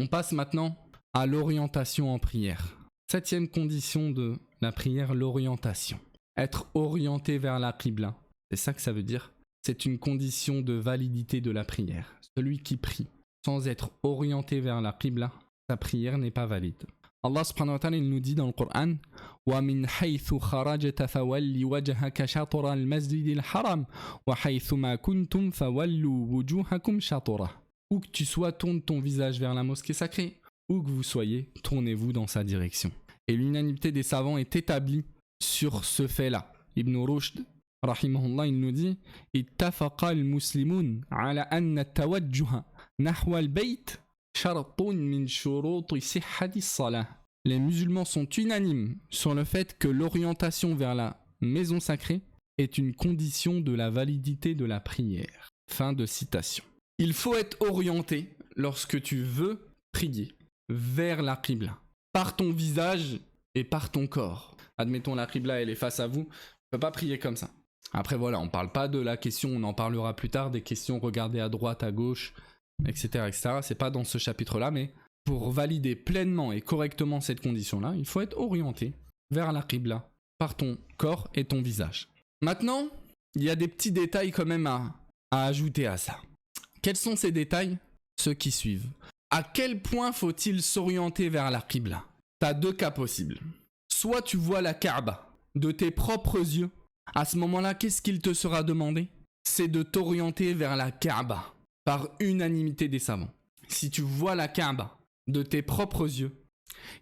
On passe maintenant à l'orientation en prière. 7e condition de la prière, l'orientation. Être orienté vers la qibla, c'est ça que ça veut dire. C'est une condition de validité de la prière. Celui qui prie sans être orienté vers la qibla, sa prière n'est pas valide. Allah subhanahu wa ta'ala il nous dit dans le Coran وَمِنْ حَيْثُ خَرَجْتَ فَوَلِّ وَجْهَكَ شَطْرَ الْمَسْجِدِ الْحَرَامِ وَحَيْثُ مَا كُنْتُمْ فَوَلُّوا وُجُوهَكُمْ شَطْرَهُ. Où que tu sois, tourne ton visage vers la mosquée sacrée. Où que vous soyez, tournez-vous dans sa direction. Et l'unanimité des savants est établie sur ce fait-là. Ibn Rushd, rahimahullah, il nous dit اتفق المسلمون على أن التوجه نحو البيت شرط من شروط صحة الصلاة. Les musulmans sont unanimes sur le fait que l'orientation vers la maison sacrée est une condition de la validité de la prière. Fin de citation. Il faut être orienté lorsque tu veux prier vers la qibla, par ton visage et par ton corps. Admettons la qibla elle est face à vous, tu ne peux pas prier comme ça. Après voilà, on ne parle pas de la question, on en parlera plus tard, des questions regarder à droite, à gauche, etc. etc. C'est pas dans ce chapitre-là, mais pour valider pleinement et correctement cette condition-là, il faut être orienté vers la qibla, par ton corps et ton visage. Maintenant, il y a des petits détails quand même à ajouter à ça. Quels sont ces détails? Ceux qui suivent. À quel point faut-il s'orienter vers la qibla? Tu as deux cas possibles. Soit tu vois la Kaaba de tes propres yeux. À ce moment-là, qu'est-ce qu'il te sera demandé? C'est de t'orienter vers la Kaaba, par unanimité des savants. Si tu vois la Kaaba de tes propres yeux,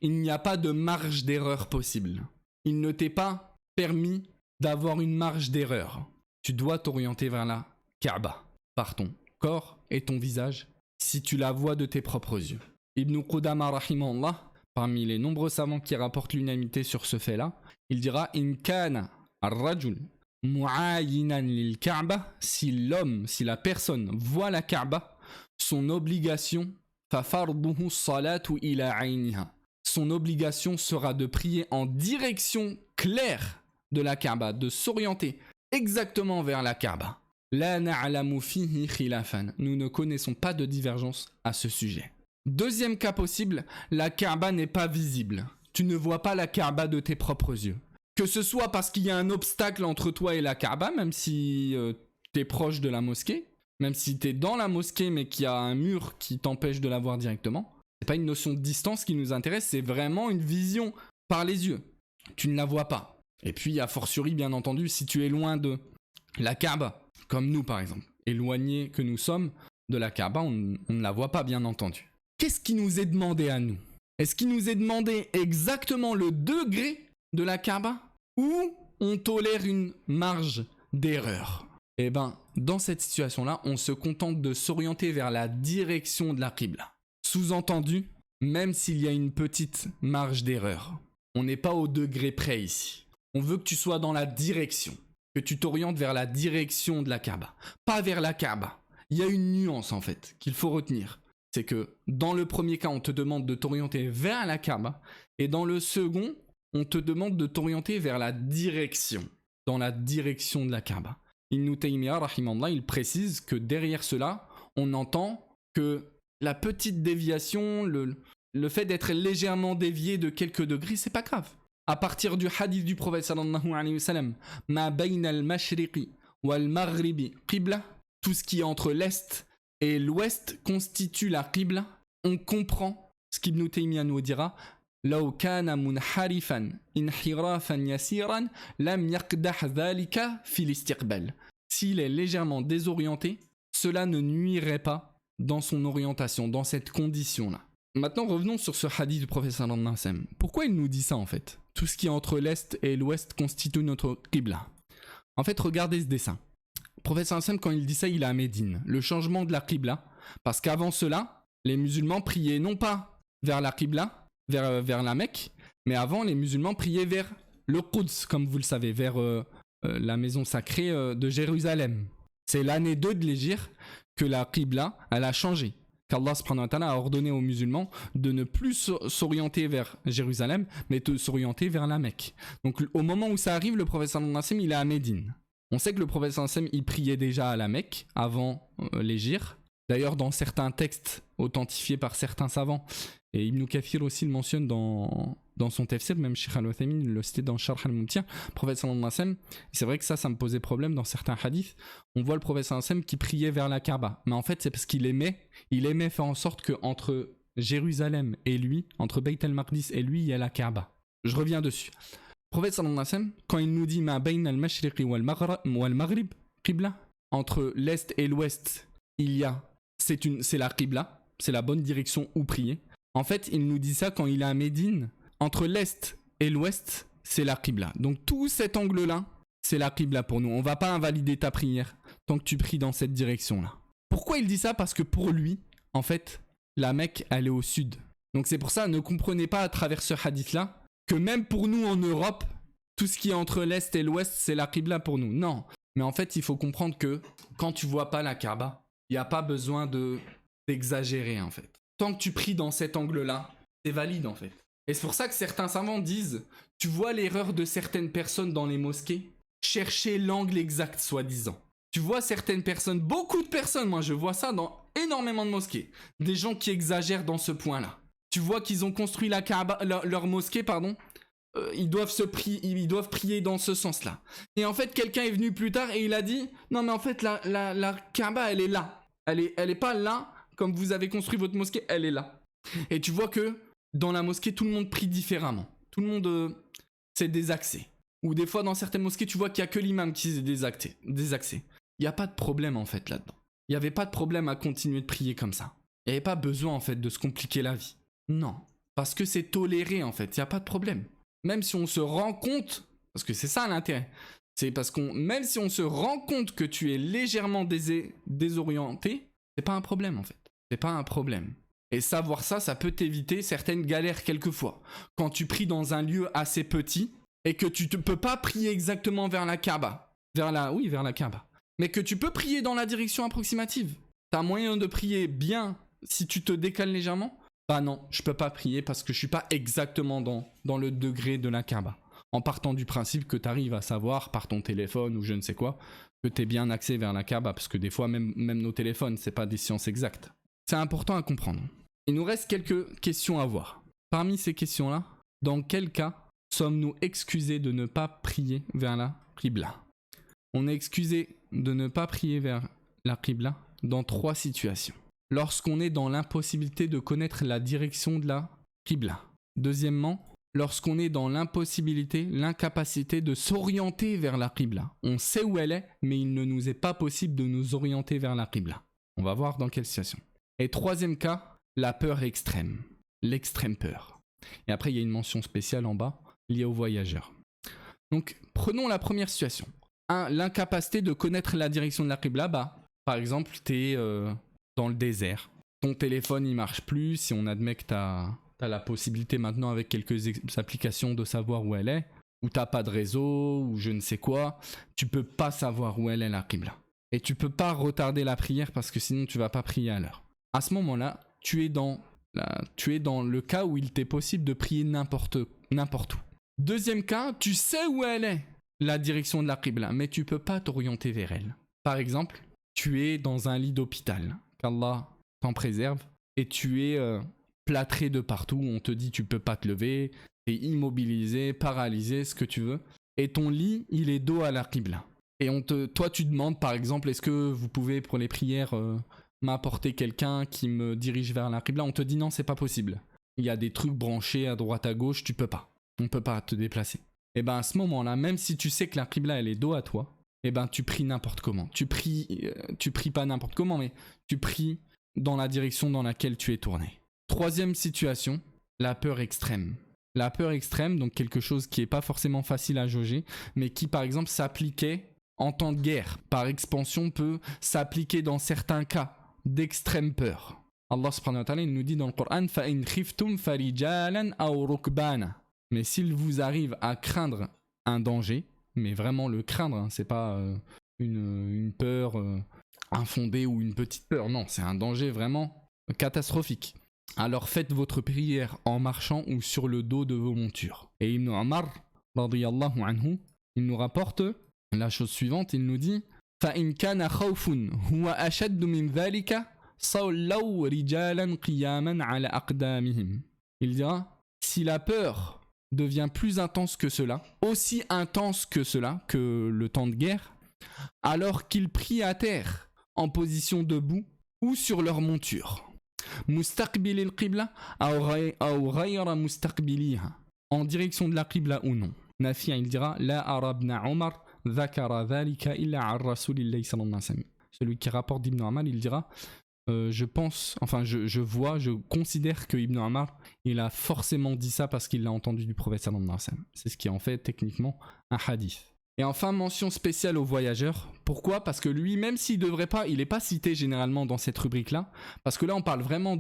il n'y a pas de marge d'erreur possible. Il ne t'est pas permis d'avoir une marge d'erreur. Tu dois t'orienter vers la Kaaba, par ton corps et ton visage, si tu la vois de tes propres yeux. Ibn Qudama rahimahullah, parmi les nombreux savants qui rapportent l'unanimité sur ce fait-là, il dira in kana ar-rajul mu'ayinan lil Kaaba, si l'homme, si la personne voit la Kaaba, son obligation fa farduhu salatu ila ayniha. Son obligation sera de prier en direction claire de la Kaaba, de s'orienter exactement vers la Kaaba. La na'lamu fihi khilafan. Nous ne connaissons pas de divergence à ce sujet. Deuxième cas possible, la Kaaba n'est pas visible. Tu ne vois pas la Kaaba de tes propres yeux. Que ce soit parce qu'il y a un obstacle entre toi et la Kaaba, même si tu es proche de la mosquée, même si tu es dans la mosquée mais qu'il y a un mur qui t'empêche de la voir directement. C'est pas une notion de distance qui nous intéresse, c'est vraiment une vision par les yeux. Tu ne la vois pas. Et puis, a fortiori, bien entendu, si tu es loin de la Kaaba, comme nous par exemple, éloignés que nous sommes de la Kaaba, on ne la voit pas bien entendu. Qu'est-ce qui nous est demandé à nous? Est-ce qu'il nous est demandé exactement le degré de la Kaaba ou on tolère une marge d'erreur? Eh bien, dans cette situation-là, on se contente de s'orienter vers la direction de la qibla. Sous-entendu, même s'il y a une petite marge d'erreur, on n'est pas au degré près ici. On veut que tu sois dans la direction, que tu t'orientes vers la direction de la Kaaba, pas vers la Kaaba. Il y a une nuance en fait qu'il faut retenir. C'est que dans le premier cas, on te demande de t'orienter vers la Kaaba, et dans le second, on te demande de t'orienter vers la direction, dans la direction de la Kaaba. Ibn Taymiyyah, rahimallah, il précise que derrière cela, on entend que la petite déviation, le fait d'être légèrement dévié de quelques degrés, c'est pas grave. À partir du hadith du prophète sallallahu alayhi wa sallam, ma bayna al-mashriqi wal maghribi qibla, tout ce qui est entre l'est et l'ouest constitue la qibla, on comprend ce qu'Ibn Taymiyyah nous dira. لو كان منحرفا انحرافا يسيرا لم يقدح ذلك في الاستقبال. S'il est légèrement désorienté, cela ne nuirait pas dans son orientation, dans cette condition-là. Maintenant, revenons sur ce hadith du prophète sallallahu alayhi wa sallam. Pourquoi il nous dit ça en fait? Tout ce qui est entre l'est et l'ouest constitue notre qibla. En fait, regardez ce dessin. Le prophète sallallahu alayhi wa sallam, quand il dit ça, il est à Médine. Le changement de la qibla, parce qu'avant cela, les musulmans priaient non pas vers la qibla, vers la Mecque, mais avant les musulmans priaient vers le Quds, comme vous le savez, vers la maison sacrée de Jérusalem. C'est l'année 2 de l'Hégire que la qibla, elle a changé. Qu'Allah subhanahu wa ta'ala a ordonné aux musulmans de ne plus s'orienter vers Jérusalem, mais de s'orienter vers la Mecque. Donc au moment où ça arrive, le prophète sallallahu alayhi wa sallam, il est à Médine. On sait que le prophète sallallahu alayhi wa sallam, il priait déjà à la Mecque, avant l'Hégire, D'ailleurs, dans certains textes authentifiés par certains savants, et Ibn Kathir aussi le mentionne dans son tafsir, même Cheikh Al-Uthaymin le citait dans Sharh Al-Mumti', le prophète sallallahu alayhi wa sallam, c'est vrai que ça me posait problème dans certains hadiths, on voit le prophète sallallahu alayhi wa sallam qui priait vers la Kaaba, mais en fait c'est parce qu'il aimait faire en sorte qu'entre Jérusalem et lui, entre Bayt al-Maqdis et lui, il y a la Kaaba. Je reviens dessus. Le prophète sallallahu alayhi wa sallam, quand il nous dit ma bayna al-mashriqi wal maghrib qibla, entre l'est et l'ouest, il y a c'est la qibla, c'est la bonne direction où prier. En fait, il nous dit ça quand il est à Médine, entre l'est et l'ouest, c'est la qibla. Donc tout cet angle-là, c'est la qibla pour nous. On va pas invalider ta prière tant que tu pries dans cette direction-là. Pourquoi il dit ça? Parce que pour lui, en fait, la Mecque, elle est au sud. Donc c'est pour ça, ne comprenez pas à travers ce hadith-là que même pour nous en Europe, tout ce qui est entre l'est et l'ouest, c'est la qibla pour nous. Non. Mais en fait, il faut comprendre que quand tu vois pas la Kaaba, il n'y a pas besoin d'exagérer en fait. Tant que tu pries dans cet angle-là, c'est valide en fait. Et c'est pour ça que certains savants disent, tu vois l'erreur de certaines personnes dans les mosquées, chercher l'angle exact soi-disant. Tu vois certaines personnes, beaucoup de personnes, moi je vois ça dans énormément de mosquées, des gens qui exagèrent dans ce point-là. Tu vois qu'ils ont construit la Kaaba, leur mosquée, pardon, ils doivent prier dans ce sens-là. Et en fait, quelqu'un est venu plus tard et il a dit, non mais en fait la Kaaba elle est là. Elle est pas là, comme vous avez construit votre mosquée, elle est là. Et tu vois que dans la mosquée, tout le monde prie différemment. Tout le monde, c'est désaxé. Ou des fois, dans certaines mosquées, tu vois qu'il n'y a que l'imam qui est désaxé. Il n'y a pas de problème, en fait, là-dedans. Il n'y avait pas de problème à continuer de prier comme ça. Il n'y avait pas besoin, en fait, de se compliquer la vie. Non. Parce que c'est toléré, en fait. Il n'y a pas de problème. Même si on se rend compte, parce que c'est ça l'intérêt, c'est parce même si on se rend compte que tu es légèrement désorienté, c'est pas un problème, en fait. C'est pas un problème. Et savoir ça, ça peut t'éviter certaines galères quelquefois. Quand tu pries dans un lieu assez petit et que tu ne peux pas prier exactement vers la Kaaba. Vers la Kaaba. Mais que tu peux prier dans la direction approximative. T'as moyen de prier bien si tu te décales légèrement? Bah non, je peux pas prier parce que je suis pas exactement dans le degré de la Kaaba. En partant du principe que tu arrives à savoir par ton téléphone ou je ne sais quoi, que tu es bien axé vers la Kaaba, parce que des fois même nos téléphones, c'est pas des sciences exactes. C'est important à comprendre. Il nous reste quelques questions à voir. Parmi ces questions-là, dans quel cas sommes-nous excusés de ne pas prier vers la Qibla? On est excusé de ne pas prier vers la Qibla dans 3 situations. Lorsqu'on est dans l'impossibilité de connaître la direction de la Qibla. Deuxièmement, lorsqu'on est dans l'incapacité de s'orienter vers la Qibla. On sait où elle est, mais il ne nous est pas possible de nous orienter vers la Qibla. On va voir dans quelle situation. Et troisième cas, la peur extrême. L'extrême peur. Et après, il y a une mention spéciale en bas, liée aux voyageurs. Donc, prenons la première situation. 1. L'incapacité de connaître la direction de la Qibla. Par exemple, tu es dans le désert. Ton téléphone, il marche plus. Si on admet que tu as la possibilité maintenant avec quelques applications de savoir où elle est, ou t'as pas de réseau, ou je ne sais quoi, tu peux pas savoir où elle est la Qibla. Et tu peux pas retarder la prière parce que sinon tu vas pas prier à l'heure. À ce moment-là, tu es dans le cas où il t'est possible de prier n'importe où. Deuxième cas, tu sais où elle est, la direction de la Qibla, mais tu peux pas t'orienter vers elle. Par exemple, tu es dans un lit d'hôpital, qu'Allah t'en préserve, et tu es plâtré de partout, on te dit tu peux pas te lever, t'es immobilisé, paralysé, ce que tu veux, et ton lit, il est dos à la Qibla. Et toi tu demandes par exemple, est-ce que vous pouvez pour les prières m'apporter quelqu'un qui me dirige vers la Qibla? On te dit non, c'est pas possible. Il y a des trucs branchés à droite à gauche, tu peux pas. On peut pas te déplacer. Et ben à ce moment-là, même si tu sais que la Qibla elle est dos à toi, et ben tu pries n'importe comment. Tu pries pas n'importe comment, mais tu pries dans la direction dans laquelle tu es tourné. Troisième situation, la peur extrême. La peur extrême, donc quelque chose qui n'est pas forcément facile à jauger, mais qui par exemple s'appliquait en temps de guerre. Par expansion, peut s'appliquer dans certains cas d'extrême peur. Allah subhanahu wa ta'ala il nous dit dans le Coran فَإِنْ خِفْتُمْ فَرِجَالًا أَوْ رُكْبَانًا. Mais s'il vous arrive à craindre un danger, mais vraiment le craindre, hein, c'est pas une peur infondée ou une petite peur, non, c'est un danger vraiment catastrophique. Alors faites votre prière en marchant ou sur le dos de vos montures. Et Ibn Omar, radiyallahu anhu, il nous rapporte la chose suivante, il nous dit فَإِنْ كَانَ خَوْفٌ هُوَ أَشَدُّ مِنْ ذَلِكَ صَوْلَوْا رِجَالًا قِيَامًا عَلَى أَقْدَامِهِمْ. Il dira, si la peur devient plus intense que cela, aussi intense que cela, que le temps de guerre, alors qu'ils prient à terre, en position debout ou sur leur monture. مُسْتَقْبِلِ الْقِبْلَةِ أَوْ غَيْرَ مُسْتَقْبِلِيهَا. En direction de la Qibla ou non. Nafi, il dira, La arabna Omar ذكر ذلك إلا عن رسول الله صلى الله عليه وسلم. Celui qui rapporte d'Ibn Omar, il dira, je pense, enfin je considère que Ibn Omar, il a forcément dit ça parce qu'il l'a entendu du prophète sallallahu alayhi wa sallam. C'est ce qui en fait techniquement un hadith. Et enfin, mention spéciale aux voyageurs. Pourquoi? Parce que lui, même s'il devrait pas, il n'est pas cité généralement dans cette rubrique-là, parce que là on parle vraiment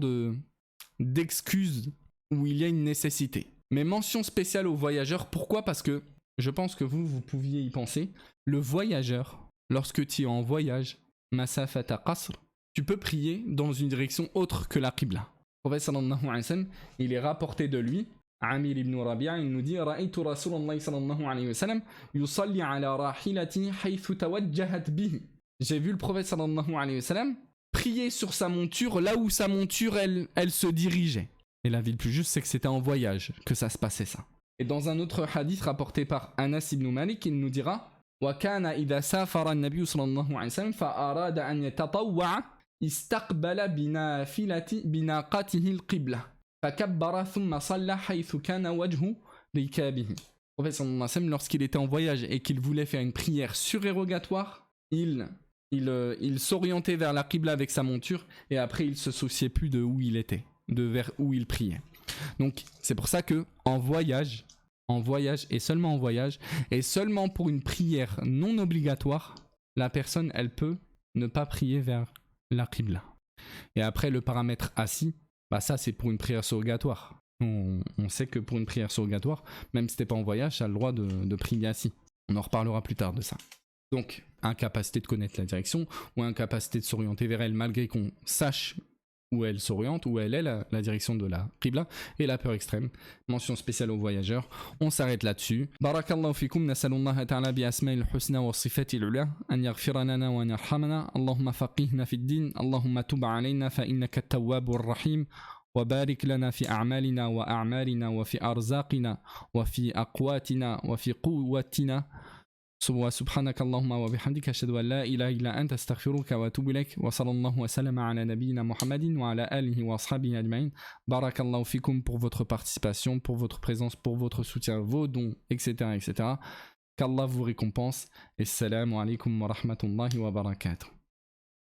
d'excuses où il y a une nécessité. Mais mention spéciale aux voyageurs, pourquoi? Parce que je pense que vous pouviez y penser. Le voyageur, lorsque tu es en voyage, masafata qasr, tu peux prier dans une direction autre que la Qibla. Le prophète sallallahu alayhi wa sallam, il est rapporté de lui, Amir ibn Rabi'a, il nous dit Ra'aytu Rasulullah sallallahu alayhi wa sallam yusalli ala rahilati haythu tawajjahat bihi. J'ai vu le prophète sallallahu alayhi wa sallam prier sur sa monture là où sa monture elle se dirigeait. Et la vie le plus juste, c'est que c'était en voyage que ça se passait ça. Et dans un autre hadith rapporté par Anas ibn Malik, il nous dira وَكَانَ إِذَا سَافَرَ النَّبِيُّ صلى الله عليه وسلم فأراد أن يتطوع استقبل بناقته القبلة فكبر ثم صلى حيث كان وجه ركابه. Le prophète sallallahu alayhi wa sallam, lorsqu'il était en voyage et qu'il voulait faire une prière surérogatoire, il s'orientait vers la Qibla avec sa monture et après il se souciait plus de où il était, de vers où il priait. Donc c'est pour ça que en voyage et seulement en voyage et seulement pour une prière non obligatoire, la personne elle peut ne pas prier vers la Qibla. Et après le paramètre assis, bah ça c'est pour une prière surrogatoire. On sait que pour une prière surrogatoire, même si t'es pas en voyage, tu as le droit de prier assis. On en reparlera plus tard de ça. Donc incapacité de connaître la direction ou incapacité de s'orienter vers elle malgré qu'on sache où elle s'oriente, où elle est la direction de la Qibla, et la peur extrême. Mention spéciale aux voyageurs. On s'arrête là-dessus. Barakallahu fikum, nasalullah ta'ala bi asma'il husna wa sifatil ula, an yaghfira lana wa an yarhamana, Allahumma faqihna fid din, Allahumma tub alayna fa innaka at-tawwabur rahim, wa barik lana fi a'malina wa a'malina wa fi arzaqina wa fi aqwatina wa fi quwwatina. سبحانك اللهم وبحمدك أشهد أن لا إله إلا أنت أستغفرك وأتوب إليك وصلى الله وسلم على نبينا محمد وعلى آله وأصحابه أجمعين. بارك الله فيكم pour votre participation, pour votre présence, pour votre soutien, vos dons, etc. etc. Qu'Allah vous récompense. Et salam alaikum wa rahmatullahi wa barakatuh.